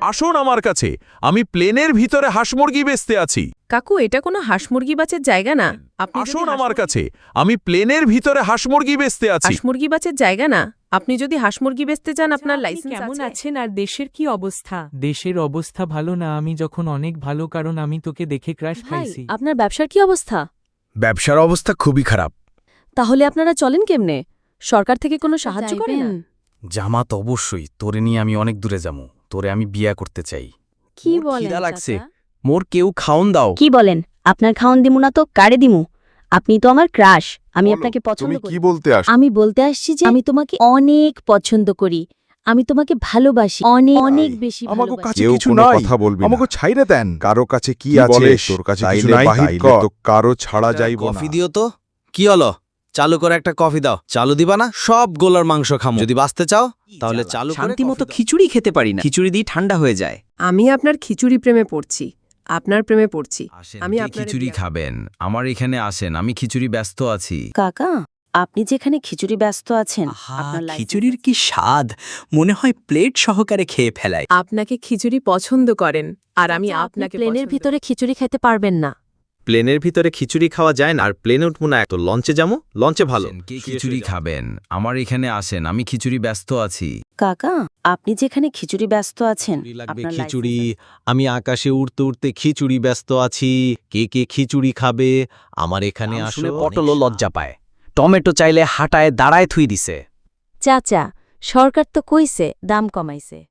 আসুন আমার কাছে, আমি প্লেনের ভিতরে হাঁস মুরগি বেচতে আছি। কাকু, এটা কোনো হাঁস মুরগি বাচের জায়গা না। আপনি যদি আসুন হাঁস আমার মুরগি- কাছে, আমি প্লেনের ভিতরে হাঁস মুরগি বেচতে আছি। হাঁস মুরগি বাচের জায়গা না। আপনি যদি হাঁস মুরগি বেচতে চান, আপনার আপনি লাইসেন্স কেমন আছে? আছেন আর দেশের কি অবস্থা? দেশের অবস্থা ভালো না, আমি যখন অনেক ভালো, কারণ আমি তোকে দেখে ক্রাশ ভাই, খাইছি। আপনার ব্যবসার কি অবস্থা? ব্যবসার অবস্থা খুবই খারাপ। তাহলে আপনারা চলেন কেমনে? সরকার থেকে কোনো সাহায্য করে না? জামাত অবশ্যই, তোরে নিয়ে আমি অনেক দূরে যাবো, তোরে আমি বিয়া করতে চাই। কি মোর বলেন খিদা লাগছে। চাচা? মোর কেউ খাওন দাও। কি বলেন? আপনার খাওন দিমু না তো কারে দিমু? আপনি তো আমার ক্রাশ, আমি আপনাকে পছন্দ তুমি করি। কি বলতে আস? আমি বলতে আসছি যে আমি তোমাকে অনেক পছন্দ করি, আমি তোমাকে ভালোবাসি, অনেক অনেক বেশি আমাকে ভালোবাসি। কাছে কেউ কিছু কোনো নাই, কথা বলবি না। আমাকে ছাইরে দেন। কারো কাছে কি কি আছে? বলিস? তোর কাছে কিছু তাইলে নাই, বাহির তাইলে কর। তো কারো ছাড়া যাইব না। কফি দিও তো। কি হলো? চালু করে একটা কফি দাও। চালু দিবা না? সব গোলার মাংস খামো। যদি বাঁচতে চাও তাহলে চালু করে শান্তি মতো কফি দাও। খিচুড়ি খেতে পারি না, খিচুড়ি দিয়ে ঠান্ডা হয়ে যায়। আমি আপনার খিচুড়ি প্রেমে পড়ছি, আপনার প্রেমে পড়ছি। আসেন, আমি কে আপনারে খিচুড়ি বিয়া- খাবেন? আমার এখানে আসেন, আমি খিচুড়ি ব্যস্ত আছি। কাকা, আপনি যেখানে খিচুড়ি ব্যস্ত আছেন, আহা, আপনার লাইসেন্স খিচুড়ির আছে? কি স্বাদ, মনে হয় প্লেট সহকারে খেয়ে ফেলায়। আপনাকে খিচুড়ি পছন্দ করেন, আর আমি চাচা, আপনি আপনাকে প্লেনের পছন্দ ভিতরে খিচুড়ি খেতে পারবেন না। প্লেনের ভিতরে খিচুড়ি খাওয়া যায় না, আর প্লেনে উঠবো না, তো লঞ্চে যাবো, লঞ্চে ভালো। আসেন, কে খিচুড়ি খাবেন? আমার এখানে আসেন, আমি খিচুড়ি ব্যস্ত আছি। কাকা, আপনি যেখানে খিচুড়ি ব্যস্ত আছেন, লাগবে আপনার খিচুড়ি। লাইসেন্স আছে? আমি আকাশে উড়তে উড়তে খিচুড়ি ব্যস্ত আছি। কে কে খিচুড়ি খাবে? আমার এখানে নাম আসো। শুনে পটলও লজ্জা পায়। টমেটো চাইলে হাঁটায় দাঁড়ায় থুই দিছে। চাচা, সরকার তো কইছে দাম কমাইছে।